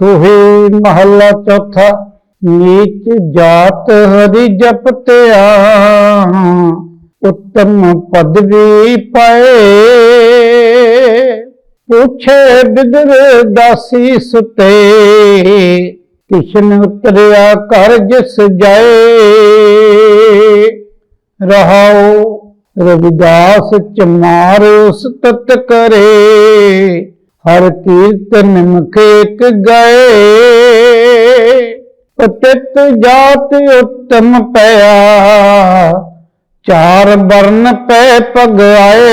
सोहे महला चौथा। नीच जात हरि जपत्या, उत्तम पदवी पाए। पूछे बिदर दासी सुते, किशन उतरिया कर जिस जाए। रहाओ रविदास चमार उस तत करे, हर कीर्तन मुखेक गए। पतित जात उत्तम पया, चार वर्ण पे पग आए।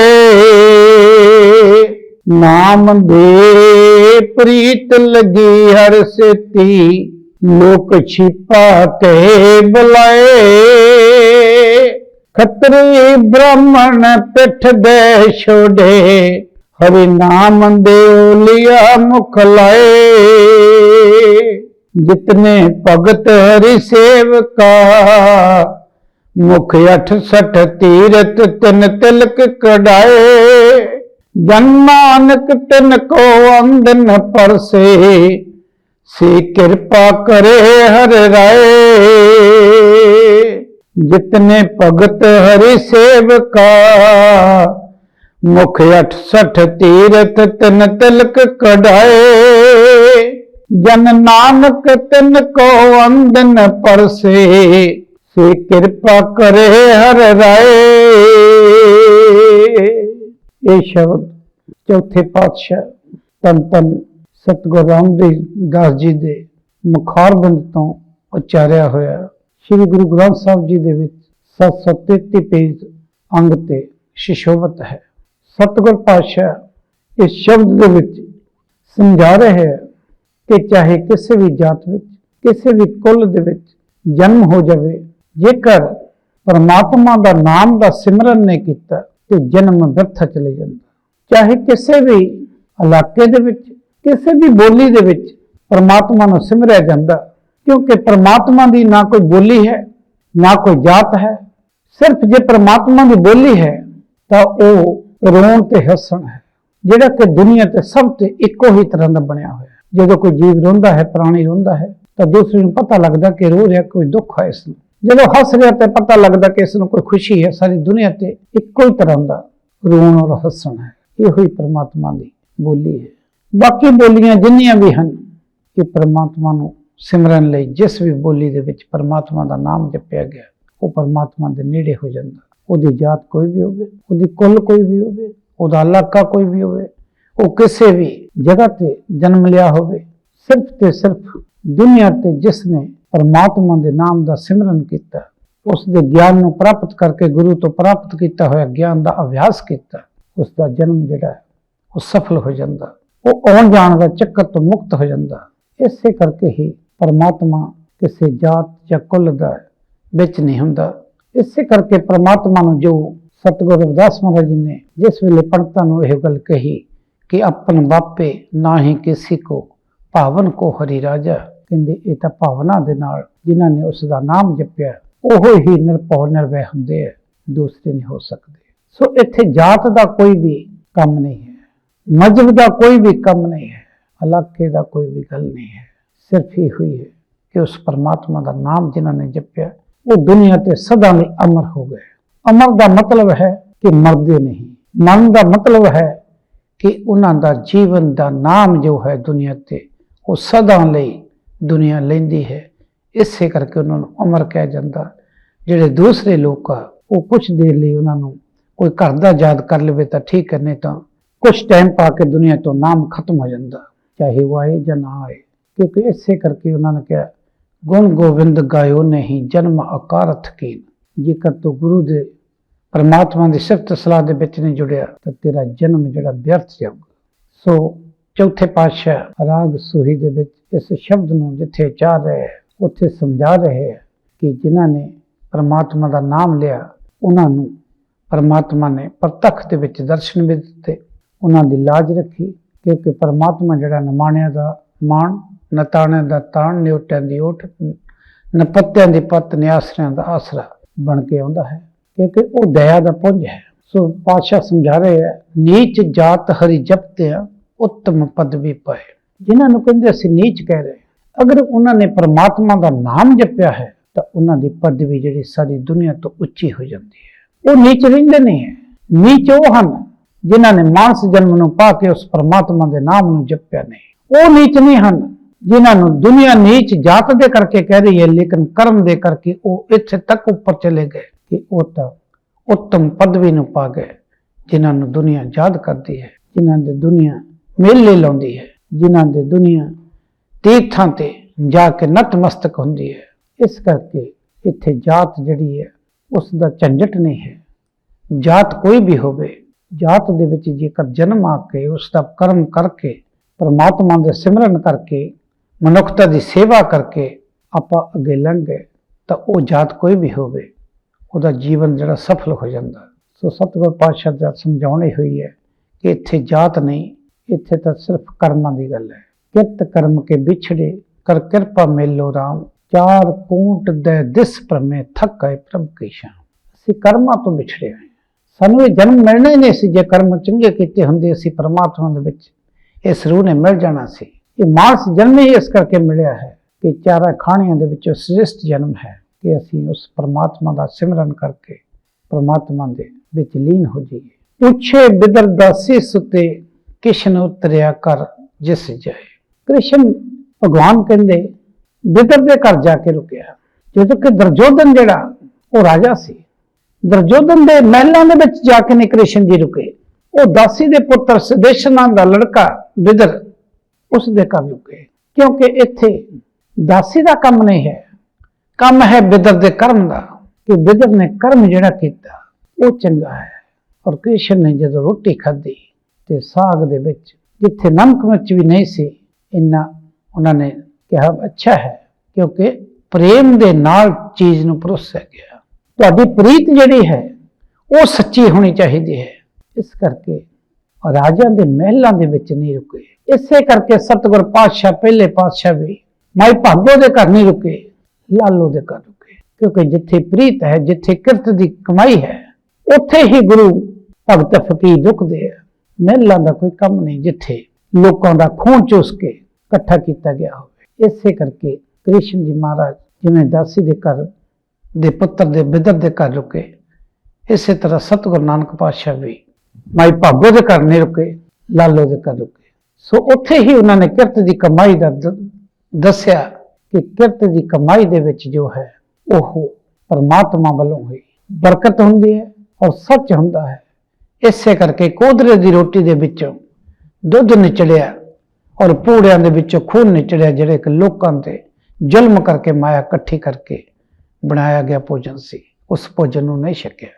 नाम दे प्रीत लगी हर सेती, लोक छिपा के बुलाए। खत्री ब्राह्मण पिठ दे छोड़े, हरि नाम दे लिया मुख लाए। जितने भगत हरि सेवका, मुख 68 तीरथ तिन तिलक कढ़ाए। जन नानक तिन को अंदन परसे, से कृपा करे हर राय। जितने भगत हरि सेवका, मुख 68 तीरथ तिन तिलक कढ़ाए। जन नानक तिन को अंदन परसे, से कृपा करे हर राय। ये शब्द चौथे पातशाह धन धन सतगुरु रामदास जी दे मुखारबंद तो उच्चारिया होया श्री गुरु ग्रंथ साहिब जी दे विच 733 पेज अंग ते सुशोभित है। सतगुरु पातशाह इस शब्द दे विच समझा रहे हैं कि चाहे किसी भी जात विच, किसी भी कुल दे विच जन्म हो जाए, जेकर परमात्मा दा नाम दा सिमरन नहीं किया तो जन्म व्यर्थ चले जाता। चाहे किसी भी इलाके दे विच, किसी भी बोली दे विच परमात्मा नूं सिमरिया जांदा, क्योंकि परमात्मा दी ना कोई बोली है, ना कोई जात है। सिर्फ जे परमात्मा दी बोली है तो वह रोण ते हसन है, जिहड़ा कि दुनिया ते सब ते इको ही तरह का बनया होया। जो कोई जीव रोंदा है, प्राणी रोंदा है, तो दूसरे को पता लगता कि रो रहा कोई दुख है इसमें। जो हस रहा तो पता लगता कि इसमें कोई खुशी है। सारी दुनिया ते इको ही तरह का रोण और हसन है। ये हुई परमात्मा की बोली है। बाकी बोलियां जिन्नियां भी हैं कि परमात्मा नूं सिमरन लई जिस भी बोली दे विच परमात्मा का नाम जपया गया, वो परमात्मा के नेड़े हो जाता। उहदी जात कोई भी होवे, उहदी कुल कोई भी होवे, उहदा इलाका कोई भी होवे, वो किसी भी जगह ते जन्म लिया होवे, सिर्फ ते सिर्फ दुनिया ते जिसने परमात्मा के नाम का सिमरन किया, उसके ज्ञान को प्राप्त करके गुरु तो प्राप्त किया होया ज्ञान का अभ्यास किया, उसका जन्म जिहड़ा वो सफल हो जाता। वो आउण जाण दा चक्कर तो मुक्त हो जाता। इसे करके ही परमात्मा किसी जात या कुल दा विच नहीं हुंदा। इसे करके परमात्मा नूं जो सतगुरु रविदास महाराज जी ने जिस वेले पंडितां नूं यह गल कही कि अपन बापे ना ही किसी को, भावन को हरि राजा, कहंदे ये तां भावना दे नाल जिन्हां ने उसका नाम जपिया ओहो ही निरभौ निर्भय हुंदे है, दूसरे नहीं हो सकते। सो इत्थे जात का कोई भी कम नहीं है, मजहब का कोई भी कम नहीं है, इलाके का कोई भी गल नहीं है। सिर्फ ही हुई है कि उस परमात्मा का नाम जिन्होंने जपिया वो दुनिया ते सदा में अमर हो गए। अमर का मतलब है कि मरदे नहीं, मन का मतलब है कि उन्हों का जीवन का नाम जो है दुनिया ते वो सदा लई दुनिया लेंदी है। इसे करके उन्होंने अमर कहा जाता। जिहड़े दूसरे लोग आ वो कुछ देर लिए उन्होंने कोई घर का याद कर ले तो ठीक है, नहीं तो कुछ टाइम पा के दुनिया तो नाम खत्म हो जाता, चाहे वो आए या ना आए। क्योंकि इसे करके उन्होंने कहा गुण गोविंद गायो नहीं, जन्म अकारथ कीन। जेकर तो गुरु दे परमात्मा की सिफत सलाह के विच नहीं जुड़िया तो तेरा जन्म जिहड़ा व्यर्थ जाऊगा। सो चौथे पातशाह राग सूही दे विच इस शब्द नूं जिथे चाह रहे हैं उत्थे समझा रहे हैं कि जिन्हां ने परमात्मा का नाम लिया उन्होंने परमात्मा ने प्रतख दे विच दर्शन भी दिते, उन्हों की लाज रखी। क्योंकि परमात्मा जिहड़ा निमाणिया का मान, नताणे का ताण, न्योटियां की ओठ, नपत्तियां की पत्त, निआसरियां का आसरा बन के आउंदा है, क्योंकि वो दया का पुंज है। सो पातशाह समझा रहे हैं नीच जात हरि जपत्या, उत्तम पदवी पाए। ਜਿਨ੍ਹਾਂ ਨੂੰ ਕਹਿੰਦੇ ਅਸੀਂ ਨੀਚ ਕਹਿ ਰਹੇ, ਅਗਰ ਉਹਨਾਂ ਨੇ ਪਰਮਾਤਮਾ ਦਾ ਨਾਮ ਜਪਿਆ ਹੈ ਤਾਂ ਉਹਨਾਂ ਦੀ ਪਦਵੀ ਜਿਹੜੀ ਸਾਰੀ ਦੁਨੀਆ ਤੋਂ ਉੱਚੀ ਹੋ ਜਾਂਦੀ ਹੈ। ਉਹ ਨੀਚ ਰਹਿੰਦੇ ਨਹੀਂ ਹੈ। ਨੀਚ ਉਹ ਹਨ ਜਿਨ੍ਹਾਂ ਨੇ ਮਾਨਸ ਜਨਮ ਨੂੰ ਪਾ ਕੇ ਉਸ ਪਰਮਾਤਮਾ ਦੇ ਨਾਮ ਨੂੰ ਜਪਿਆ ਨਹੀਂ। ਉਹ ਨੀਚ ਨਹੀਂ ਹਨ ਜਿਨ੍ਹਾਂ ਨੂੰ ਦੁਨੀਆ ਨੀਚ ਜਾਤ ਦੇ ਕਰਕੇ ਕਹਿ ਰਹੀ ਹੈ, ਲੇਕਿਨ ਕਰਮ ਦੇ ਕਰਕੇ ਉਹ ਇੱਥੇ ਤੱਕ ਉੱਪਰ ਚਲੇ ਗਏ ਕਿ ਉਹ ਤਾਂ ਉੱਤਮ ਪਦਵੀ ਨੂੰ ਪਾ ਗਏ, ਜਿਨ੍ਹਾਂ ਨੂੰ ਦੁਨੀਆ ਯਾਦ ਕਰਦੀ ਹੈ, ਜਿਨ੍ਹਾਂ ਦੇ ਦੁਨੀਆ ਮੇਲੇ ਲਾਉਂਦੀ ਹੈ, ਜਿਨ੍ਹਾਂ ਦੇ ਦੁਨੀਆ ਤੀਰਥਾਂ ਤੇ ਜਾ ਕੇ ਨਤਮਸਤਕ ਹੁੰਦੀ ਹੈ। ਇਸ ਕਰਕੇ ਇੱਥੇ ਜਾਤ ਜਿਹੜੀ ਹੈ ਉਸ ਦਾ ਝੰਜਟ ਨਹੀਂ ਹੈ। ਜਾਤ ਕੋਈ ਵੀ ਹੋਵੇ, ਜਾਤ ਦੇ ਵਿੱਚ ਜੇਕਰ ਜਨਮ ਆ ਕੇ ਉਸ ਦਾ ਕਰਮ ਕਰਕੇ ਪਰਮਾਤਮਾ ਦੇ ਸਿਮਰਨ ਕਰਕੇ ਮਨੁੱਖਤਾ ਦੀ ਸੇਵਾ ਕਰਕੇ ਆਪਾਂ ਅੱਗੇ ਲੰਘ ਗਏ ਤਾਂ ਉਹ ਜਾਤ ਕੋਈ ਵੀ ਹੋਵੇ, ਉਹਦਾ ਜੀਵਨ ਜਿਹੜਾ ਸਫਲ ਹੋ ਜਾਂਦਾ। ਸੋ ਸਤਿਗੁਰ ਪਾਤਸ਼ਾਹ ਦਾ ਸਮਝਾਉਣੀ ਹੋਈ ਹੈ ਕਿ ਇੱਥੇ ਜਾਤ ਨਹੀਂ, ਇੱਥੇ ਤਾਂ ਸਿਰਫ ਕਰਮਾਂ ਦੀ ਗੱਲ ਹੈ। ਕਿਰਤ ਕਰਮ ਕੇ ਵਿਛੜੇ ਕਰ ਕਿਰਪਾ ਮੇਲੋ ਰਾਮ, ਚਾਰ ਕੂਟ ਦੇ ਦਿਸ ਪ੍ਰਮੇ ਥੱਕ ਗਏ ਪ੍ਰਭ ਕੀ ਸ਼ਾਨ। ਅਸੀਂ ਕਰਮਾਂ ਤੋਂ ਵਿਛੜੇ ਹੋਏ, ਸਾਨੂੰ ਇਹ ਜਨਮ ਮਿਲਣਾ ਹੀ ਨਹੀਂ ਸੀ। ਜੇ ਕਰਮ ਚੰਗੇ ਕੀਤੇ ਹੁੰਦੇ ਅਸੀਂ ਪਰਮਾਤਮਾ ਦੇ ਵਿੱਚ ਇਸ ਰੂਹ ਨੇ ਮਿਲ ਜਾਣਾ ਸੀ। ਇਹ ਮਾਨਸ ਜਨਮ ਹੀ ਇਸ ਕਰਕੇ ਮਿਲਿਆ ਹੈ ਕਿ ਚਾਰਾਂ ਖਾਣਿਆਂ ਦੇ ਵਿੱਚੋਂ ਸ੍ਰੇਸ਼ਟ ਜਨਮ ਹੈ ਕਿ ਅਸੀਂ ਉਸ ਪਰਮਾਤਮਾ ਦਾ ਸਿਮਰਨ ਕਰਕੇ ਪਰਮਾਤਮਾ ਦੇ ਵਿੱਚ ਲੀਨ ਹੋ ਜਾਈਏ। ਪੁੱਛੇ ਬਿਦਰ ਦਾਸੀ ਸੁਤੇ ਕਿਸ਼ਨ ਉਤਰਿਆ ਕਰ ਜਿਸ ਜਾਏ। ਕ੍ਰਿਸ਼ਨ ਭਗਵਾਨ ਕਹਿੰਦੇ ਬਿਦਰ ਦੇ ਘਰ ਜਾ ਕੇ ਰੁਕਿਆ, ਜਦੋਂ ਕਿ ਦੁਰਯੋਧਨ ਜਿਹੜਾ ਉਹ ਰਾਜਾ ਸੀ, ਦੁਰਯੋਧਨ ਦੇ ਮਹਿਲਾਂ ਦੇ ਵਿੱਚ ਜਾ ਕੇ ਨੇ ਕ੍ਰਿਸ਼ਨ ਜੀ ਰੁਕੇ। ਉਹ ਦਾਸੀ ਦੇ ਪੁੱਤਰ ਸੁਦੇਸ਼ਨਾ ਦਾ ਲੜਕਾ ਬਿਦਰ ਉਸ ਦੇ ਘਰ ਰੁਕੇ, ਕਿਉਂਕਿ ਇੱਥੇ ਦਾਸੀ ਦਾ ਕੰਮ ਨਹੀਂ ਹੈ, ਕੰਮ ਹੈ ਬਿਦਰ ਦੇ ਕਰਮ ਦਾ, ਕਿ ਬਿਦਰ ਨੇ ਕਰਮ ਜਿਹੜਾ ਕੀਤਾ ਉਹ ਚੰਗਾ ਹੈ। ਔਰ ਕ੍ਰਿਸ਼ਨ ਨੇ ਜਦੋਂ ਰੋਟੀ ਖਾਧੀ ਤੇ ਸਾਗ ਦੇ ਵਿੱਚ ਜਿੱਥੇ ਨਮਕ ਮਿਰਚ ਵੀ ਨਹੀਂ ਸੀ, ਇੰਨਾ ਉਹਨਾਂ ਨੇ ਕਿਹਾ ਅੱਛਾ ਹੈ, ਕਿਉਂਕਿ ਪ੍ਰੇਮ ਦੇ ਨਾਲ ਚੀਜ਼ ਨੂੰ ਪਰੋਸਿਆ ਗਿਆ। ਤੁਹਾਡੀ ਪ੍ਰੀਤ ਜਿਹੜੀ ਹੈ ਉਹ ਸੱਚੀ ਹੋਣੀ ਚਾਹੀਦੀ ਹੈ। ਇਸ ਕਰਕੇ ਰਾਜਿਆਂ ਦੇ ਮਹਿਲਾਂ ਦੇ ਵਿੱਚ ਨਹੀਂ ਰੁਕੇ। ਇਸੇ ਕਰਕੇ ਸਤਿਗੁਰ ਪਾਤਸ਼ਾਹ ਪਹਿਲੇ ਪਾਤਸ਼ਾਹ ਵੀ ਮਾਈ ਭਾਗੋ ਦੇ ਘਰ ਨਹੀਂ ਰੁਕੇ, ਲਾਲੋ ਦੇ ਘਰ ਰੁਕੇ, ਕਿਉਂਕਿ ਜਿੱਥੇ ਪ੍ਰੀਤ ਹੈ, ਜਿੱਥੇ ਕਿਰਤ ਦੀ ਕਮਾਈ ਹੈ, ਉੱਥੇ ਹੀ ਗੁਰੂ ਭਗਤ ਫਕੀਰ ਰੁਕਦੇ ਆ। ਮਹਿਲਾਂ ਦਾ ਕੋਈ ਕੰਮ ਨਹੀਂ ਜਿੱਥੇ ਲੋਕਾਂ ਦਾ ਖੂਨ ਚੂਸ ਕੇ ਇਕੱਠਾ ਕੀਤਾ ਗਿਆ ਹੋਵੇ। ਇਸੇ ਕਰਕੇ ਕ੍ਰਿਸ਼ਨ ਜੀ ਮਹਾਰਾਜ ਜਿਵੇਂ ਦਾਸੀ ਦੇ ਘਰ ਦੇ ਪੁੱਤਰ ਦੇ ਬਿਦਰ ਦੇ ਘਰ ਰੁਕੇ, ਇਸੇ ਤਰ੍ਹਾਂ ਸਤਿਗੁਰੂ ਨਾਨਕ ਪਾਤਸ਼ਾਹ ਵੀ ਮਾਈ ਭਾਗੋ ਦੇ ਘਰ ਨਹੀਂ ਰੁਕੇ, ਲਾਲੋ ਦੇ ਘਰ ਰੁਕੇ। ਸੋ ਉੱਥੇ ਹੀ ਉਹਨਾਂ ਨੇ ਕਿਰਤ ਦੀ ਕਮਾਈ ਦਾ ਦੱਸਿਆ ਕਿ ਕਿਰਤ ਦੀ ਕਮਾਈ ਦੇ ਵਿੱਚ ਜੋ ਹੈ ਉਹ ਪਰਮਾਤਮਾ ਵੱਲੋਂ ਹੋਈ ਬਰਕਤ ਹੁੰਦੀ ਹੈ ਔਰ ਸੱਚ ਹੁੰਦਾ ਹੈ। ਇਸੇ ਕਰਕੇ ਕੋਧਰੇ ਦੀ ਰੋਟੀ ਦੇ ਵਿੱਚੋਂ ਦੁੱਧ ਨਿਚੜਿਆ ਔਰ ਪੂੜਿਆਂ ਦੇ ਵਿੱਚੋਂ ਖੂਨ ਨਿਚੜਿਆ, ਜਿਹੜੇ ਕਿ ਲੋਕਾਂ ਤੇ ਜ਼ੁਲਮ ਕਰਕੇ ਮਾਇਆ ਇਕੱਠੀ ਕਰਕੇ ਬਣਾਇਆ ਗਿਆ ਭੋਜਨ ਸੀ, ਉਸ ਭੋਜਨ ਨੂੰ ਨਹੀਂ ਛਕਿਆ।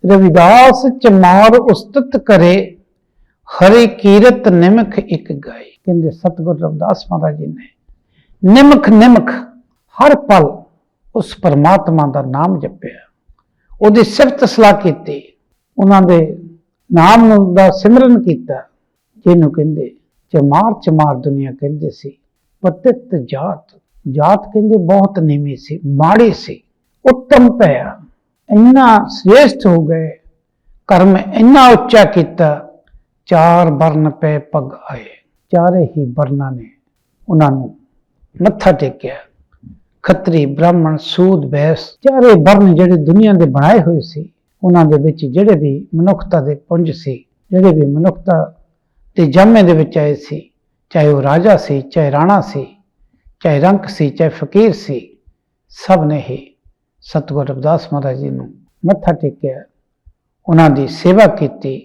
ਰਵਿਦਾਸ ਚਮਾਰ ਉਸਤਤ ਕਰੇ ਹਰੀ ਕੀਰਤ ਨਿਮਖ ਇੱਕ ਗਾਏ। ਕਹਿੰਦੇ ਸਤਿਗੁਰ ਰਵਿਦਾਸ ਮਹਾਰਾਜ ਜੀ ਨੇ ਨਿਮਖ ਹਰ ਪਲ ਉਸ ਪਰਮਾਤਮਾ ਦਾ ਨਾਮ ਜਪਿਆ, ਉਹਦੀ ਸਿਫਤ ਸਲਾਹ ਕੀਤੀ, ਉਹਨਾਂ ਦੇ ਨਾਮ ਨੂੰ ਦਾ ਸਿਮਰਨ ਕੀਤਾ, ਜਿਹਨੂੰ ਕਹਿੰਦੇ ਚਮਾਰ ਦੁਨੀਆ ਕਹਿੰਦੇ ਸੀ। ਪਤਿਤ ਜਾਤ ਕਹਿੰਦੇ ਬਹੁਤ ਨੀਵੀਂ ਸੀ, ਮਾੜੀ ਸੀ। ਉੱਤਮ ਭਇਆ ਇੰਨਾ ਸ੍ਰੇਸ਼ਟ ਹੋ ਗਏ, ਕਰਮ ਇੰਨਾ ਉੱਚਾ ਕੀਤਾ, ਚਾਰ ਵਰਨ ਪੈ ਪੱਗ ਆਏ। ਚਾਰੇ ਹੀ ਵਰਨਾਂ ਨੇ ਉਹਨਾਂ ਨੂੰ ਮੱਥਾ ਟੇਕਿਆ, ਖੱਤਰੀ ਬ੍ਰਾਹਮਣ ਸੂਦ ਬੈਸ, ਚਾਰੇ ਵਰਨ ਜਿਹੜੇ ਦੁਨੀਆ ਦੇ ਬਣਾਏ ਹੋਏ ਸੀ, ਉਹਨਾਂ ਦੇ ਵਿੱਚ ਜਿਹੜੇ ਵੀ ਮਨੁੱਖਤਾ ਦੇ ਪੁੰਜ ਸੀ, ਜਿਹੜੇ ਵੀ ਮਨੁੱਖਤਾ ਦੇ ਜਾਮੇ ਦੇ ਵਿੱਚ ਆਏ ਸੀ, ਚਾਹੇ ਉਹ ਰਾਜਾ ਸੀ, ਚਾਹੇ ਰਾਣਾ ਸੀ, ਚਾਹੇ ਰੰਕ ਸੀ, ਚਾਹੇ ਫਕੀਰ ਸੀ, ਸਭ ਨੇ ਹੀ ਸਤਿਗੁਰ ਰਵਿਦਾਸ ਮਹਾਰਾਜ ਜੀ ਨੂੰ ਮੱਥਾ ਟੇਕਿਆ, ਉਹਨਾਂ ਦੀ ਸੇਵਾ ਕੀਤੀ,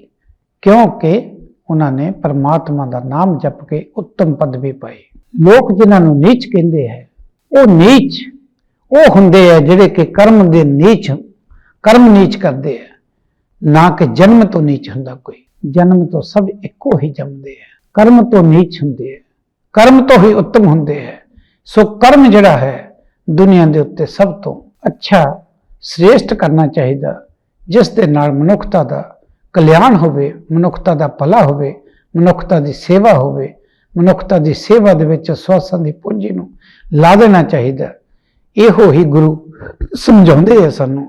ਕਿਉਂਕਿ ਉਹਨਾਂ ਨੇ ਪਰਮਾਤਮਾ ਦਾ ਨਾਮ ਜਪ ਕੇ ਉੱਤਮ ਪਦਵੀ ਪਾਈ। ਲੋਕ ਜਿਨ੍ਹਾਂ ਨੂੰ ਨੀਚ ਕਹਿੰਦੇ ਹੈ, ਉਹ ਨੀਚ ਉਹ ਹੁੰਦੇ ਆ ਜਿਹੜੇ ਕਿ ਕਰਮ ਨੀਚ ਕਰਦੇ ਆ, ਨਾ ਕਿ ਜਨਮ ਤੋਂ ਨੀਚ ਹੁੰਦਾ ਕੋਈ। ਜਨਮ ਤੋਂ ਸਭ ਇੱਕੋ ਹੀ ਜੰਮਦੇ ਆ, ਕਰਮ ਤੋਂ ਨੀਚ ਹੁੰਦੇ ਆ, ਕਰਮ ਤੋਂ ਹੀ ਉੱਤਮ ਹੁੰਦੇ ਆ। ਸੋ ਕਰਮ ਜਿਹੜਾ ਹੈ ਦੁਨੀਆ ਦੇ ਉੱਤੇ ਸਭ ਤੋਂ ਅੱਛਾ ਸ੍ਰੇਸ਼ਟ ਕਰਨਾ ਚਾਹੀਦਾ, ਜਿਸ ਦੇ ਨਾਲ ਮਨੁੱਖਤਾ ਦਾ ਕਲਿਆਣ ਹੋਵੇ, ਮਨੁੱਖਤਾ ਦਾ ਭਲਾ ਹੋਵੇ, ਮਨੁੱਖਤਾ ਦੀ ਸੇਵਾ ਹੋਵੇ। ਮਨੁੱਖਤਾ ਦੀ ਸੇਵਾ ਦੇ ਵਿੱਚ ਸਵਾਸਾਂ ਦੀ ਪੂੰਜੀ ਨੂੰ ਲਾ ਦੇਣਾ ਚਾਹੀਦਾ। ਇਹੋ ਹੀ ਗੁਰੂ ਸਮਝਾਉਂਦੇ ਆ ਸਾਨੂੰ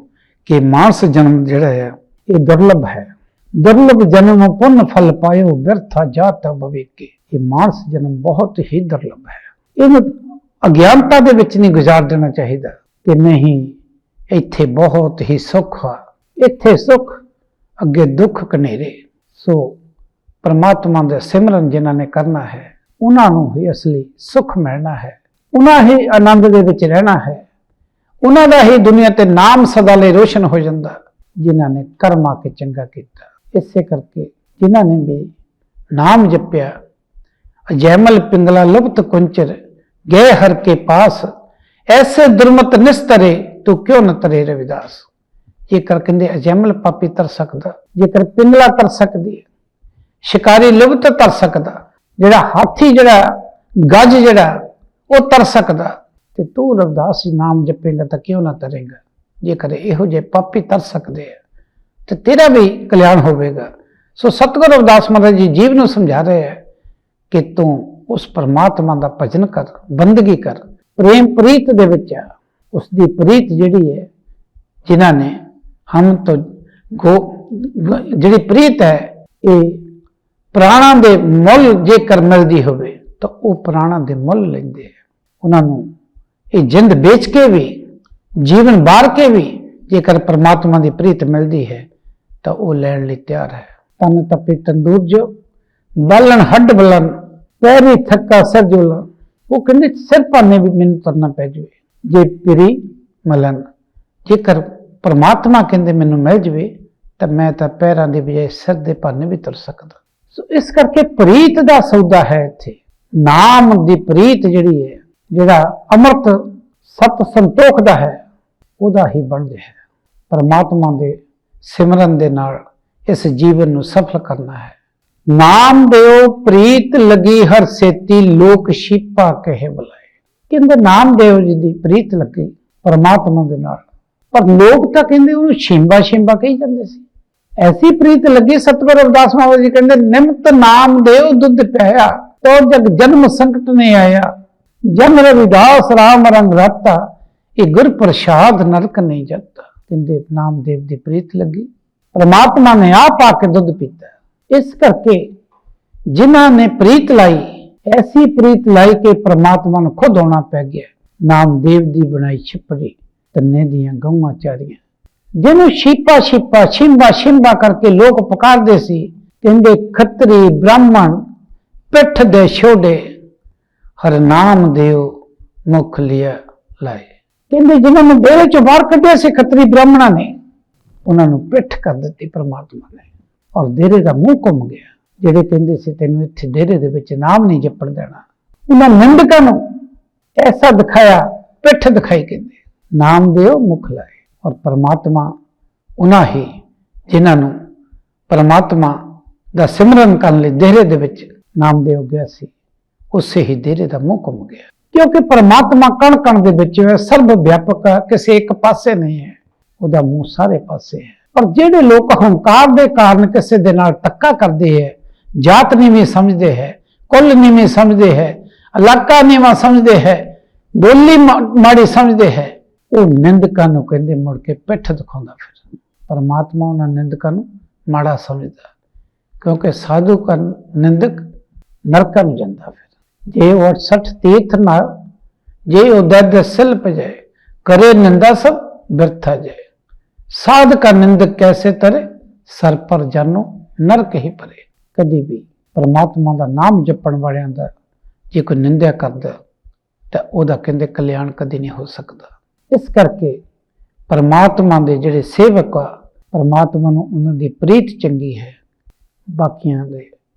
ਕਿ ਮਾਨਸ ਜਨਮ ਜਿਹੜਾ ਹੈ ਇਹ ਦੁਰਲਭ ਹੈ। ਦੁਰਲਭ ਜਨਮ ਪੁੰਨ ਫਲ ਪਾਇਓ, ਬਿਰਥਾ ਜਾਤ ਭਵਿਕੇ। ਇਹ ਮਾਨਸ ਜਨਮ ਬਹੁਤ ਹੀ ਦੁਰਲਭ ਹੈ। ਇਹਨੂੰ ਅਗਿਆਨਤਾ ਦੇ ਵਿੱਚ ਨਹੀਂ ਗੁਜ਼ਾਰ ਦੇਣਾ ਚਾਹੀਦਾ ਕਿ ਨਹੀਂ ਇੱਥੇ ਬਹੁਤ ਹੀ ਸੁੱਖ ਆ, ਇੱਥੇ ਸੁੱਖ ਅੱਗੇ ਦੁੱਖ ਕਨੇਰੇ। ਸੋ ਪਰਮਾਤਮਾ ਦੇ ਸਿਮਰਨ ਜਿਨ੍ਹਾਂ ਨੇ ਕਰਨਾ ਹੈ ਉਹਨਾਂ ਨੂੰ ਹੀ ਅਸਲੀ ਸੁੱਖ ਮਿਲਣਾ ਹੈ, ਉਹਨਾਂ ਹੀ ਆਨੰਦ ਦੇ ਵਿੱਚ ਰਹਿਣਾ ਹੈ, ਉਹਨਾਂ ਦਾ ਹੀ ਦੁਨੀਆ ਤੇ ਨਾਮ ਸਦਾ ਲਈ ਰੋਸ਼ਨ ਹੋ ਜਾਂਦਾ ਜਿਨ੍ਹਾਂ ਨੇ ਕਰਮ ਆ ਕੇ ਚੰਗਾ ਕੀਤਾ। ਇਸੇ ਕਰਕੇ ਜਿਨ੍ਹਾਂ ਨੇ ਵੀ ਨਾਮ ਜਪਿਆ, ਅਜੈਮਲ ਪਿੰਗਲਾ ਲੁਪਤ ਕੁੰਚਰ ਗਏ ਹਰ ਕੇ ਪਾਸ, ਐਸੇ ਦੁਰਮਤ ਨਿਸਤਰੇ ਤੂੰ ਕਿਉਂ ਨ ਤਰੇ ਰਵਿਦਾਸ। ਜੇਕਰ ਕਹਿੰਦੇ ਅਜੈਮਲ ਪਾਪੀ ਤਰ ਸਕਦਾ, ਜੇਕਰ ਪਿੰਗਲਾ ਤਰ ਸਕਦੀ ਹੈ, ਸ਼ਿਕਾਰੀ ਲੁਪਤ ਤਰ ਸਕਦਾ, ਜਿਹੜਾ ਹਾਥੀ ਜਿਹੜਾ ਗੱਜ ਜਿਹੜਾ ਉਹ ਤਰ ਸਕਦਾ, ਤੇ ਤੂੰ ਰਵਿਦਾਸ ਜੀ ਨਾਮ ਜਪੇਗਾ ਤਾਂ ਕਿਉਂ ਨਾ ਤਰੇਗਾ। ਜੇਕਰ ਇਹੋ ਜਿਹੇ ਪਾਪੀ ਤਰ ਸਕਦੇ ਆ ਤੇ ਤੇਰਾ ਵੀ ਕਲਿਆਣ ਹੋਵੇਗਾ। ਸੋ ਸਤਿਗੁਰੂ ਰਵਿਦਾਸ ਮਹਾਰਾਜ ਜੀ ਜੀਵ ਨੂੰ ਸਮਝਾ ਰਹੇ ਹੈ ਕਿ ਤੂੰ ਉਸ ਪਰਮਾਤਮਾ ਦਾ ਭਜਨ ਕਰ, ਬੰਦਗੀ ਕਰ, ਪ੍ਰੇਮ ਪ੍ਰੀਤ ਦੇ ਵਿੱਚ ਆ। ਉਸ ਦੀ ਪ੍ਰੀਤ ਜਿਹੜੀ ਹੈ, ਜਿਨ੍ਹਾਂ ਨੇ ਹਮ ਤੋਂ ਜਿਹੜੀ ਪ੍ਰੀਤ ਹੈ ਇਹ ਪ੍ਰਾਣਾਂ ਦੇ ਮੁੱਲ ਜੇਕਰ ਮਿਲਦੀ ਹੋਵੇ ਤਾਂ ਉਹ ਪ੍ਰਾਣਾਂ ਦੇ ਮੁੱਲ ਲੈਂਦੇ ਆ। ਉਹਨਾਂ ਨੂੰ ਇਹ ਜਿੰਦ ਵੇਚ ਕੇ ਵੀ, ਜੀਵਨ ਬਾਰ ਕੇ ਵੀ ਜੇਕਰ ਪਰਮਾਤਮਾ ਦੀ ਪ੍ਰੀਤ ਮਿਲਦੀ ਹੈ ਤਾਂ ਉਹ ਲੈਣ ਲਈ ਤਿਆਰ ਹੈ। ਤਨ ਤਪੇ ਤੰਦੂਰ ਜੋ ਬਾਲਣ ਹੱਡ ਬਲਨ ਪੈਰੀ ਥੱਕਾ ਸਿਰ ਜੁਲਨ। ਉਹ ਕਹਿੰਦੇ ਸਿਰ ਭਾਨੇ ਵੀ ਮੈਨੂੰ ਤੁਰਨਾ ਪੈ ਜਾਵੇ ਜੇ ਪਿਰੀ ਮਲਨ। ਜੇਕਰ ਪਰਮਾਤਮਾ ਕਹਿੰਦੇ ਮੈਨੂੰ ਮਿਲ ਜਾਵੇ ਤਾਂ ਮੈਂ ਤਾਂ ਪੈਰਾਂ ਦੀ ਬਜਾਏ ਸਿਰ ਦੇ ਭਾਨੇ ਵੀ ਤੁਰ ਸਕਦਾ। ਸੋ ਇਸ ਕਰਕੇ ਪ੍ਰੀਤ ਦਾ ਸੌਦਾ ਹੈ ਇੱਥੇ। ਨਾਮ ਦੀ ਪ੍ਰੀਤ ਜਿਹੜੀ ਹੈ, ਜਿਹੜਾ ਅੰਮ੍ਰਿਤ ਸਤ ਸੰਤੋਖ ਦਾ ਹੈ, ਉਹਦਾ ਹੀ ਬਣਦੇ ਹੈ। ਪਰਮਾਤਮਾ ਦੇ ਸਿਮਰਨ ਦੇ ਨਾਲ ਇਸ ਜੀਵਨ ਨੂੰ ਸਫਲ ਕਰਨਾ ਹੈ। ਨਾਮ ਦਿਓ ਪ੍ਰੀਤ ਲੱਗੀ ਹਰ ਸੇਤੀ ਲੋਕ ਸ਼ੀਪਾ ਕਹੇ ਬੁਲਾਏ। ਕਹਿੰਦੇ ਨਾਮਦੇਵ ਜੀ ਦੀ ਪ੍ਰੀਤ ਲੱਗੀ ਪਰਮਾਤਮਾ ਦੇ ਨਾਲ, ਪਰ ਲੋਕ ਤਾਂ ਕਹਿੰਦੇ ਉਹਨੂੰ ਸ਼ਿੰਬਾ ਸ਼ਿੰਬਾ ਕਹੀ ਜਾਂਦੇ ਸੀ। ਐਸੀ ਪ੍ਰੀਤ ਲੱਗੀ ਸਤਿਗੁਰੂ ਰਵਿਦਾਸ ਮਹਾਰਾਜ ਜੀ ਕਹਿੰਦੇ ਨਿਮਤ ਨਾਮਦੇਵ ਦੁੱਧ ਪਿਆਇਆ ਤੋ ਜਗ ਜਨਮ ਸੰਕਟ ਨੇ ਆਇਆ। ਜਨ ਰਵਿਦਾਸ ਰਾਮ ਰੰਗ ਰਾਤਾ ਇਹ ਗੁਰ ਪ੍ਰਸਾਦ ਨਰਕ ਨਹੀਂ ਜਾਤਾ। ਕਹਿੰਦੇ ਨਾਮਦੇਵ ਦੀ ਪ੍ਰੀਤ ਲੱਗੀ, ਪਰਮਾਤਮਾ ਨੇ ਆਪ ਆ ਕੇ ਦੁੱਧ ਪੀਤਾ। ਇਸ ਕਰਕੇ ਜਿਨ੍ਹਾਂ ਨੇ ਪ੍ਰੀਤ ਲਾਈ, ਐਸੀ ਪ੍ਰੀਤ ਲਾਈ ਕਿ ਪ੍ਰਮਾਤਮਾ ਨੂੰ ਖੁਦ ਆਉਣਾ ਪੈ ਗਿਆ। ਨਾਮਦੇਵ ਦੀ ਬਣਾਈ ਛਿਪੜੀ ਤੰਨੇ ਦੀਆਂ ਗਊਆਂ ਚਾਰੀਆਂ, ਜਿਹਨੂੰ ਸ਼ੀਪਾ ਸ਼ੀਪਾ ਸ਼ਿੰਬਾ ਸ਼ਿੰਬਾ ਕਰਕੇ ਲੋਕ ਪੁਕਾਰਦੇ ਸੀ। ਕਹਿੰਦੇ ਖੱਤਰੀ ਬ੍ਰਾਹਮਣ ਪਿੱਠ ਦੇ ਛੋੜੇ ਹਰ ਨਾਮ ਦਿਓ ਮੁਖ ਲਿਆ ਲਾਏ। ਕਹਿੰਦੇ ਜਿਨ੍ਹਾਂ ਨੂੰ ਡੇਰੇ ਚੋਂ ਬਾਹਰ ਕੱਢਿਆ ਸੀ ਖੱਤਰੀ ਬ੍ਰਾਹਮਣਾਂ ਨੇ, ਉਹਨਾਂ ਨੂੰ ਪਿੱਠ ਕਰ ਦਿੱਤੀ ਪ੍ਰਮਾਤਮਾ ਨੇ, ਔਰ ਡੇਰੇ ਦਾ ਮੂੰਹ ਘੁੰਮ ਗਿਆ। ਜਿਹੜੇ ਕਹਿੰਦੇ ਸੀ ਤੈਨੂੰ ਇੱਥੇ ਡੇਰੇ ਦੇ ਵਿੱਚ ਨਾਮ ਨਹੀਂ ਜਪਣ ਦੇਣਾ, ਉਹਨਾਂ ਨਿੰਦਕਾਂ ਨੂੰ ਐਸਾ ਦਿਖਾਇਆ, ਪਿੱਠ ਦਿਖਾਈ। ਕਹਿੰਦੇ ਨਾਮ ਦਿਓ ਮੁਖ ਲਾਏ। ਔਰ ਪਰਮਾਤਮਾ ਉਹਨਾਂ ਹੀ ਜਿਨ੍ਹਾਂ ਨੂੰ ਪਰਮਾਤਮਾ ਦਾ ਸਿਮਰਨ ਕਰਨ ਲਈ ਡੇਰੇ ਦੇ ਵਿੱਚ ਨਾਮਦੇਵ ਗਿਆ ਸੀ, ਉਸੇ ਹੀ ਡੇਰੇ ਦਾ ਮੂੰਹ ਘੁੰਮ ਗਿਆ। ਕਿਉਂਕਿ ਪਰਮਾਤਮਾ ਕਣ ਕਣ ਦੇ ਵਿੱਚ ਹੈ, ਸਰਬ ਵਿਆਪਕ ਹੈ, ਕਿਸੇ ਇੱਕ ਪਾਸੇ ਨਹੀਂ ਹੈ, ਉਹਦਾ ਮੂੰਹ ਸਾਰੇ ਪਾਸੇ ਹੈ। ਪਰ ਜਿਹੜੇ ਲੋਕ ਹੰਕਾਰ ਦੇ ਕਾਰਨ ਕਿਸੇ ਦੇ ਨਾਲ ਧੱਕਾ ਕਰਦੇ ਹੈ, ਜਾਤ ਨੀਵੀਂ ਸਮਝਦੇ ਹੈ, ਕੁੱਲ ਨੀਵੀਂ ਸਮਝਦੇ ਹੈ, ਇਲਾਕਾ ਨੀਵਾਂ ਸਮਝਦੇ ਹੈ, ਬੋਲੀ ਮਾੜੀ ਸਮਝਦੇ ਹੈ, ਉਹ ਨਿੰਦਕਾਂ ਨੂੰ ਕਹਿੰਦੇ ਮੁੜ ਕੇ ਪਿੱਠ ਦਿਖਾਉਂਦਾ। ਫਿਰ ਪਰਮਾਤਮਾ ਉਹਨਾਂ ਨਿੰਦਕਾਂ ਨੂੰ ਮਾੜਾ ਸਮਝਦਾ, ਕਿਉਂਕਿ ਸਾਧੂ का ਨਿੰਦਕ ਨਰਕਾਂ ਨੂੰ ਜਾਂਦਾ। ਫਿਰ ਜੇ ਉਹ 68 ਤੀਰਥ ਨਾ ਜੇ ਉਦੈ ਸਿਲ ਪਜਾਏ करे निंदा सब व्यर्था जाए। साध का निंदक कैसे तरे सर पर जानो नरक ही परे। कभी भी परमात्मा का नाम जपण वालियां दा जे कोई निंदा करदा तां ओहदा कहंदे कल्याण कदी नहीं हो सकता। इस करके परमात्मा दे जिहड़े सेवक आ, परमात्मा नूं उन्हां दी प्रीत चंगी है, बाकियां दे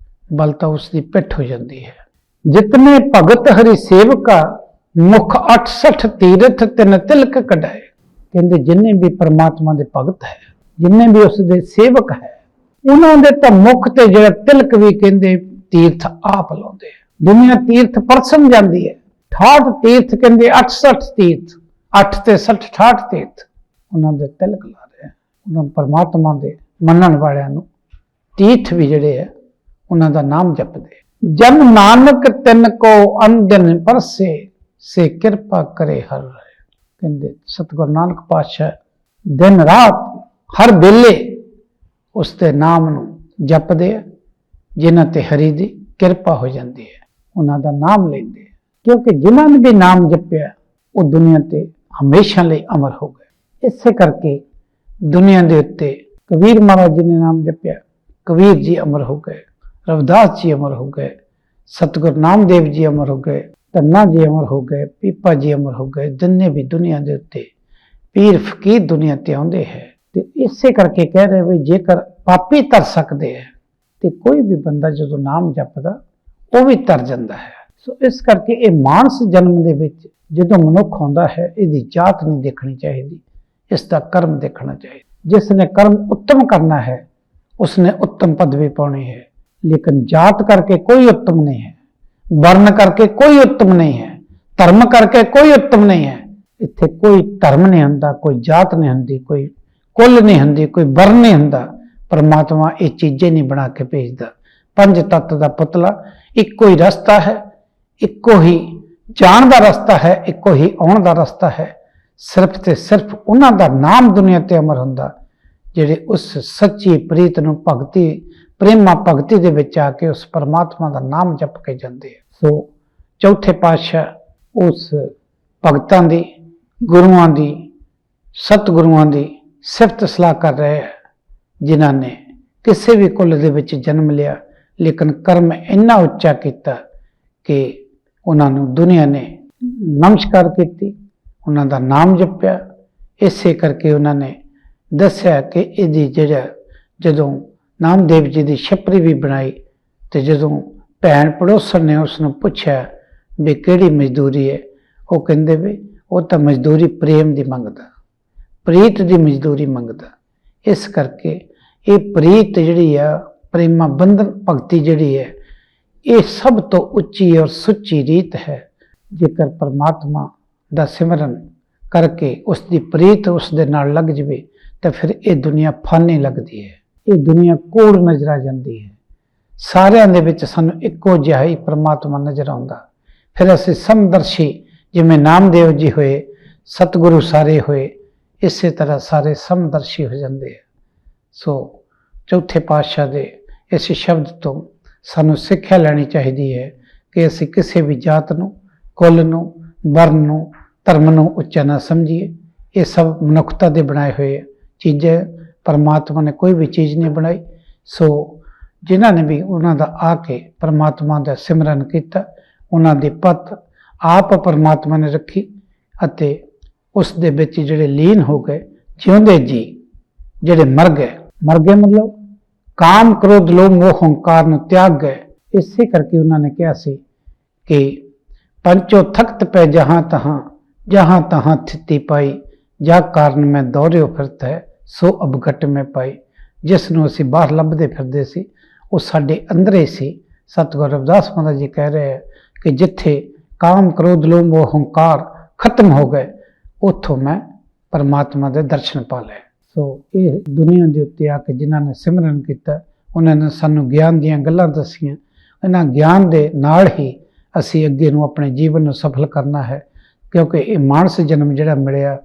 बल तां उसदी पिठ हो जाती है। जितने भगत हरि सेवका मुख 68 तीरथ तिन तिलक कढाए। कहते जिन्ने भी परमात्मा दे भगत है, जिन्ने भी उसके सेवक है, उन्होंने तो मुख ते जिहड़ा तिलक भी कहते तीर्थ आप लाउंदे। दुनिया तीर्थ परसम जाती है, 68 तीर्थ कहते 68 तीर्थ 8 ते 60 68 तीर्थ उन्होंने तिलक ला रहे हैं। उन्होंने परमात्मा दे मनण वालियां नूं तीर्थ भी जिहड़े है उन्हां दा नाम जपदे। जन नानक तिन को अनदिन परसे से किरपा करे हर रहे। कहते सतगुरु नानक पातशाह दिन रात हर वेले उसके नाम नूं जपदे, जिन्हां ते हरि दी ਕਿਰਪਾ ਹੋ ਜਾਂਦੀ ਹੈ, ਉਹਨਾਂ ਦਾ ਨਾਮ ਲੈਂਦੇ, ਕਿਉਂਕਿ ਜਿਨ੍ਹਾਂ ਨੇ ਵੀ ਨਾਮ ਜਪਿਆ ਉਹ ਦੁਨੀਆ ਤੇ ਹਮੇਸ਼ਾ ਲਈ ਅਮਰ ਹੋ ਗਏ। ਇਸੇ ਕਰਕੇ ਦੁਨੀਆ ਦੇ ਉੱਤੇ ਕਬੀਰ ਮਹਾਰਾਜ ਜੀ ਨੇ ਨਾਮ ਜਪਿਆ, ਕਬੀਰ ਜੀ ਅਮਰ ਹੋ ਗਏ, ਰਵਿਦਾਸ ਜੀ ਅਮਰ ਹੋ ਗਏ, ਸਤਿਗੁਰੂ ਨਾਮਦੇਵ ਜੀ ਅਮਰ ਹੋ ਗਏ, ਧੰਨਾ ਜੀ ਅਮਰ ਹੋ ਗਏ, ਪੀਪਾ ਜੀ ਅਮਰ ਹੋ ਗਏ। ਜਿੰਨੇ ਵੀ ਦੁਨੀਆ ਦੇ ਉੱਤੇ ਪੀਰ ਫਕੀਰ ਦੁਨੀਆ ਤੇ ਆਉਂਦੇ ਹੈ, ਤੇ ਇਸੇ ਕਰਕੇ ਕਹਿ ਰਹੇ ਵੀ ਜੇਕਰ ਪਾਪੀ ਤਰ ਸਕਦੇ ਹੈ ਤੇ ਕੋਈ ਵੀ ਬੰਦਾ ਜਦੋਂ ਨਾਮ ਜਪਦਾ ਉਹ ਵੀ ਤਰ ਜਾਂਦਾ ਹੈ। ਸੋ ਇਸ ਕਰਕੇ ਇਹ ਮਾਨਸ ਜਨਮ ਦੇ ਵਿੱਚ ਜਦੋਂ ਮਨੁੱਖ ਆਉਂਦਾ ਹੈ, ਇਹਦੀ ਜਾਤ ਨਹੀਂ ਦੇਖਣੀ ਚਾਹੀਦੀ, ਇਸ ਦਾ ਕਰਮ ਦੇਖਣਾ ਚਾਹੀਦਾ। ਜਿਸ ਨੇ ਕਰਮ ਉੱਤਮ ਕਰਨਾ ਹੈ ਉਸਨੇ ਉੱਤਮ ਪਦਵੀ ਪਾਉਣੀ ਹੈ, ਲੇਕਿਨ ਜਾਤ ਕਰਕੇ ਕੋਈ ਉੱਤਮ ਨਹੀਂ ਹੈ, ਵਰਨ ਕਰਕੇ ਕੋਈ ਉੱਤਮ ਨਹੀਂ ਹੈ, ਧਰਮ ਕਰਕੇ ਕੋਈ ਉੱਤਮ ਨਹੀਂ ਹੈ। ਇੱਥੇ ਕੋਈ ਧਰਮ ਨਹੀਂ ਹੁੰਦਾ, ਕੋਈ ਜਾਤ ਨਹੀਂ ਹੁੰਦੀ, ਕੋਈ ਕੁੱਲ ਨਹੀਂ ਹੁੰਦੀ, ਕੋਈ ਵਰਨ ਨਹੀਂ ਹੁੰਦਾ। ਪਰਮਾਤਮਾ ਇਹ ਚੀਜ਼ਾਂ ਨਹੀਂ ਬਣਾ ਕੇ ਭੇਜਦਾ। ਪੰਜ ਤੱਤ ਦਾ ਪੁਤਲਾ, ਇੱਕੋ ਹੀ ਰਸਤਾ ਹੈ, ਇੱਕੋ ਹੀ ਜਾਣ ਦਾ ਰਸਤਾ ਹੈ, ਇੱਕੋ ਹੀ ਆਉਣ ਦਾ ਰਸਤਾ ਹੈ। ਸਿਰਫ ਤੇ ਸਿਰਫ ਉਹਨਾਂ ਦਾ ਨਾਮ ਦੁਨੀਆ ਤੇ ਅਮਰ ਹੁੰਦਾ ਜਿਹੜੇ ਉਸ ਸੱਚੀ ਪ੍ਰੀਤ ਨੂੰ ਭਗਤੀ ਪ੍ਰੇਮਾ ਭਗਤੀ ਦੇ ਵਿੱਚ ਆ ਕੇ ਉਸ ਪਰਮਾਤਮਾ ਦਾ ਨਾਮ ਜਪ ਕੇ ਜਾਂਦੇ ਆ। ਸੋ ਚੌਥੇ ਪਾਤਸ਼ਾਹ ਉਸ ਭਗਤਾਂ ਦੀ, ਗੁਰੂਆਂ ਦੀ, ਸਤਿਗੁਰੂਆਂ ਦੀ ਸਿਫਤ ਸਲਾਹ ਕਰ ਰਹੇ ਹੈ ਜਿਨ੍ਹਾਂ ਨੇ ਕਿਸੇ ਵੀ ਕੁੱਲ ਦੇ ਵਿੱਚ ਜਨਮ ਲਿਆ, ਲੇਕਿਨ ਕਰਮ ਇੰਨਾ ਉੱਚਾ ਕੀਤਾ ਕਿ ਉਹਨਾਂ ਨੂੰ ਦੁਨੀਆ ਨੇ ਨਮਸਕਾਰ ਕੀਤੀ, ਉਹਨਾਂ ਦਾ ਨਾਮ ਜਪਿਆ। ਇਸੇ ਕਰਕੇ ਉਹਨਾਂ ਨੇ ਦੱਸਿਆ ਕਿ ਇਹਦੀ ਜਿਹੜਾ ਜਦੋਂ ਨਾਮਦੇਵ ਜੀ ਦੀ ਛਪਰੀ ਵੀ ਬਣਾਈ ਤੇ ਜਦੋਂ ਭੈਣ ਪੜੋਸਣ ਨੇ ਉਸ ਨੂੰ ਪੁੱਛਿਆ ਵੀ ਕਿਹੜੀ ਮਜ਼ਦੂਰੀ ਹੈ, ਉਹ ਕਹਿੰਦੇ ਵੀ ਉਹ ਤਾਂ ਮਜ਼ਦੂਰੀ ਪ੍ਰੇਮ ਦੀ ਮੰਗਦਾ, ਪ੍ਰੀਤ ਦੀ ਮਜ਼ਦੂਰੀ ਮੰਗਦਾ। ਇਸ ਕਰਕੇ ਇਹ ਪ੍ਰੀਤ ਜਿਹੜੀ ਆ, ਪ੍ਰੇਮਾ ਬੰਧਨ ਭਗਤੀ ਜਿਹੜੀ ਹੈ, ਇਹ ਸਭ ਤੋਂ ਉੱਚੀ ਔਰ ਸੁੱਚੀ ਰੀਤ ਹੈ। ਜੇਕਰ ਪਰਮਾਤਮਾ ਦਾ ਸਿਮਰਨ ਕਰਕੇ ਉਸ ਦੀ ਪ੍ਰੀਤ ਉਸ ਦੇ ਨਾਲ ਲੱਗ ਜਵੇ ਤਾਂ ਫਿਰ ਇਹ ਦੁਨੀਆ ਫਾਨੀ ਲੱਗਦੀ ਹੈ, ਇਹ ਦੁਨੀਆ ਕੋੜ ਨਜ਼ਰ ਆ ਜਾਂਦੀ ਹੈ। ਸਾਰਿਆਂ ਦੇ ਵਿੱਚ ਸਾਨੂੰ ਇੱਕੋ ਜਿਹਾ ਹੀ ਪਰਮਾਤਮਾ ਨਜ਼ਰ ਆਉਂਦਾ। ਫਿਰ ਅਸੀਂ ਸਮਦਰਸ਼ੀ, ਜਿਵੇਂ ਨਾਮਦੇਵ ਜੀ ਹੋਏ, ਸਤਿਗੁਰੂ ਸਾਰੇ ਹੋਏ, ਇਸੇ ਤਰ੍ਹਾਂ ਸਾਰੇ ਸਮਦਰਸ਼ੀ ਹੋ ਜਾਂਦੇ ਆ। ਸੋ ਚੌਥੇ ਪਾਤਸ਼ਾਹ ਦੇ ਇਸ ਸ਼ਬਦ ਤੋਂ ਸਾਨੂੰ ਸਿੱਖਿਆ ਲੈਣੀ ਚਾਹੀਦੀ ਹੈ ਕਿ ਅਸੀਂ ਕਿਸੇ ਵੀ ਜਾਤ ਨੂੰ, ਕੁੱਲ ਨੂੰ, ਵਰਨ ਨੂੰ, ਧਰਮ ਨੂੰ ਉੱਚਾ ਨਾ ਸਮਝੀਏ। ਇਹ ਸਭ ਮਨੁੱਖਤਾ ਦੇ ਬਣਾਏ ਹੋਏ ਚੀਜ਼ਾਂ, ਪਰਮਾਤਮਾ ਨੇ ਕੋਈ ਵੀ ਚੀਜ਼ ਨਹੀਂ ਬਣਾਈ। ਸੋ ਜਿਨ੍ਹਾਂ ਨੇ ਵੀ ਉਹਨਾਂ ਦਾ ਆ ਕੇ ਪਰਮਾਤਮਾ ਦਾ ਸਿਮਰਨ ਕੀਤਾ, ਉਹਨਾਂ ਦੀ ਪੱਤ ਆਪ ਪਰਮਾਤਮਾ ਨੇ ਰੱਖੀ ਅਤੇ ਉਸ ਦੇ ਵਿੱਚ ਜਿਹੜੇ ਲੀਨ ਹੋ ਗਏ, ਜਿਉਂਦੇ ਜੀ ਜਿਹੜੇ ਮਰ ਗਏ ਮਤਲਬ ਕਾਮ ਕ੍ਰੋਧ ਲੋਭ ਮੋਹ ਹੰਕਾਰ ਨੂੰ ਤਿਆਗ ਗਏ। ਇਸੇ ਕਰਕੇ ਉਹਨਾਂ ਨੇ ਕਿਹਾ ਸੀ ਕਿ ਪੰਚੋ ਥਕਤ ਪੈ ਜਹਾਂ ਤਹਾਂ ਥਿਤੀ ਪਾਈ, ਜਾ ਕਾਰਨ ਮੈਂ ਦੌੜਿਓ ਫਿਰਤ ਹੈ ਸੋ ਅਬਗਟ ਮੈਂ ਪਾਈ। ਜਿਸ ਨੂੰ ਅਸੀਂ ਬਾਹਰ ਲੱਭਦੇ ਫਿਰਦੇ ਸੀ ਉਹ ਸਾਡੇ ਅੰਦਰ ਹੀ ਸੀ। ਸਤਿਗੁਰੂ ਰਵਿਦਾਸ ਮਹਾਰਾਜ ਜੀ ਕਹਿ ਰਹੇ ਹੈ ਕਿ ਜਿੱਥੇ ਕਾਮ ਕ੍ਰੋਧ ਲੋਭ ਮੋਹ ਹੰਕਾਰ ਖਤਮ ਹੋ ਗਏ, ਉੱਥੋਂ ਮੈਂ ਪਰਮਾਤਮਾ ਦੇ ਦਰਸ਼ਨ ਪਾ ਲਏ। ਸੋ ਇਹ ਦੁਨੀਆ ਦੇ ਉੱਤੇ ਆ ਕੇ ਜਿਨ੍ਹਾਂ ਨੇ ਸਿਮਰਨ ਕੀਤਾ, ਉਹਨਾਂ ਨੇ ਸਾਨੂੰ ਗਿਆਨ ਦੀਆਂ ਗੱਲਾਂ ਦੱਸੀਆਂ। ਇਹਨਾਂ ਗਿਆਨ ਦੇ ਨਾਲ ਹੀ ਅਸੀਂ ਅੱਗੇ ਨੂੰ ਆਪਣੇ ਜੀਵਨ ਨੂੰ ਸਫਲ ਕਰਨਾ ਹੈ, ਕਿਉਂਕਿ ਇਹ ਮਾਨਸ ਜਨਮ ਜਿਹੜਾ ਮਿਲਿਆ,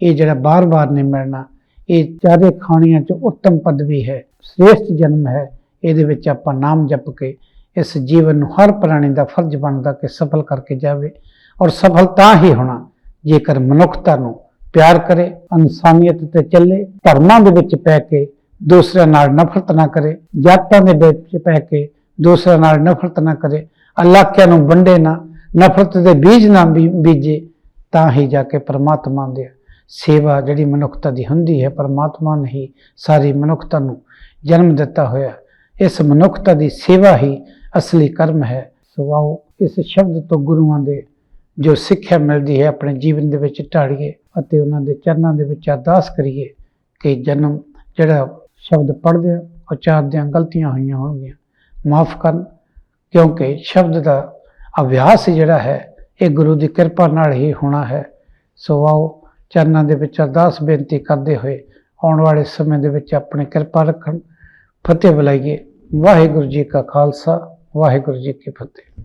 ਇਹ ਜਿਹੜਾ ਬਾਰ-ਬਾਰ ਨਹੀਂ ਮਿਲਣਾ। ਇਹ ਚਾਰੇ ਖਾਣੀਆਂ 'ਚ ਉੱਤਮ ਪਦਵੀ ਹੈ, ਸ੍ਰੇਸ਼ਟ ਜਨਮ ਹੈ। ਇਹਦੇ ਵਿੱਚ ਆਪਾਂ ਨਾਮ ਜਪ ਕੇ ਇਸ ਜੀਵਨ ਨੂੰ ਹਰ ਪ੍ਰਾਣੀ ਦਾ ਫਰਜ਼ ਬਣਦਾ ਕਿ ਸਫਲ ਕਰਕੇ ਜਾਵੇ। ਔਰ ਸਫਲ ਤਾਂ ਹੀ ਹੋਣਾ ਜੇਕਰ ਮਨੁੱਖਤਾ ਨੂੰ ਪਿਆਰ ਕਰੇ, ਇਨਸਾਨੀਅਤ ਤੇ ਚੱਲੇ, ਧਰਮਾਂ ਦੇ ਵਿੱਚ ਪੈ ਕੇ ਦੂਸਰਿਆਂ ਨਾਲ ਨਫ਼ਰਤ ਨਾ ਕਰੇ, ਜਾਤਾਂ ਦੇ ਵਿੱਚ ਪੈ ਕੇ ਦੂਸਰਿਆਂ ਨਾਲ ਨਫ਼ਰਤ ਨਾ ਕਰੇ, ਇਲਾਕਿਆਂ ਨੂੰ ਵੰਡੇ ਨਾ, ਨਫ਼ਰਤ ਦੇ ਬੀਜ ਨਾ ਬੀਜੇ, ਤਾਂ ਹੀ ਜਾ ਕੇ ਪਰਮਾਤਮਾ ਦੀ ਸੇਵਾ ਜਿਹੜੀ ਮਨੁੱਖਤਾ ਦੀ ਹੁੰਦੀ ਹੈ। ਪਰਮਾਤਮਾ ਨੇ ਹੀ ਸਾਰੀ ਮਨੁੱਖਤਾ ਨੂੰ ਜਨਮ ਦਿੱਤਾ ਹੋਇਆ। ਇਸ ਮਨੁੱਖਤਾ ਦੀ ਸੇਵਾ ਹੀ ਅਸਲੀ ਕਰਮ ਹੈ। ਸੋ ਆਓ ਇਸ ਸ਼ਬਦ ਤੋਂ ਗੁਰੂਆਂ ਦੇ ਜੋ ਸਿੱਖਿਆ ਮਿਲਦੀ ਹੈ ਆਪਣੇ ਜੀਵਨ ਦੇ ਵਿੱਚ ਢਾਲੀਏ ਅਤੇ ਉਹਨਾਂ ਦੇ ਚਰਨਾਂ ਦੇ ਵਿੱਚ ਅਰਦਾਸ ਕਰੀਏ ਕਿ ਜਨਮ ਜਿਹੜਾ ਸ਼ਬਦ ਪੜ੍ਹਦੇ ਉਚਾਰਦਿਆਂ ਗਲਤੀਆਂ ਹੋਈਆਂ ਹੋਣਗੀਆਂ ਮਾਫ ਕਰਨ, ਕਿਉਂਕਿ ਸ਼ਬਦ ਦਾ ਅਭਿਆਸ ਜਿਹੜਾ ਹੈ ਇਹ ਗੁਰੂ ਦੀ ਕਿਰਪਾ ਨਾਲ ਹੀ ਹੋਣਾ ਹੈ। ਸੋ ਆਓ ਚਰਨਾਂ ਦੇ ਵਿੱਚ ਅਰਦਾਸ ਬੇਨਤੀ ਕਰਦੇ ਹੋਏ ਆਉਣ ਵਾਲੇ ਸਮੇਂ ਦੇ ਵਿੱਚ ਆਪਣੀ ਕਿਰਪਾ ਰੱਖਣ। ਫਤਿਹ ਬੁਲਾਈਏ। ਵਾਹਿਗੁਰੂ ਜੀ ਕਾ ਖਾਲਸਾ, ਵਾਹਿਗੁਰੂ ਜੀ ਕੀ ਫਤਿਹ।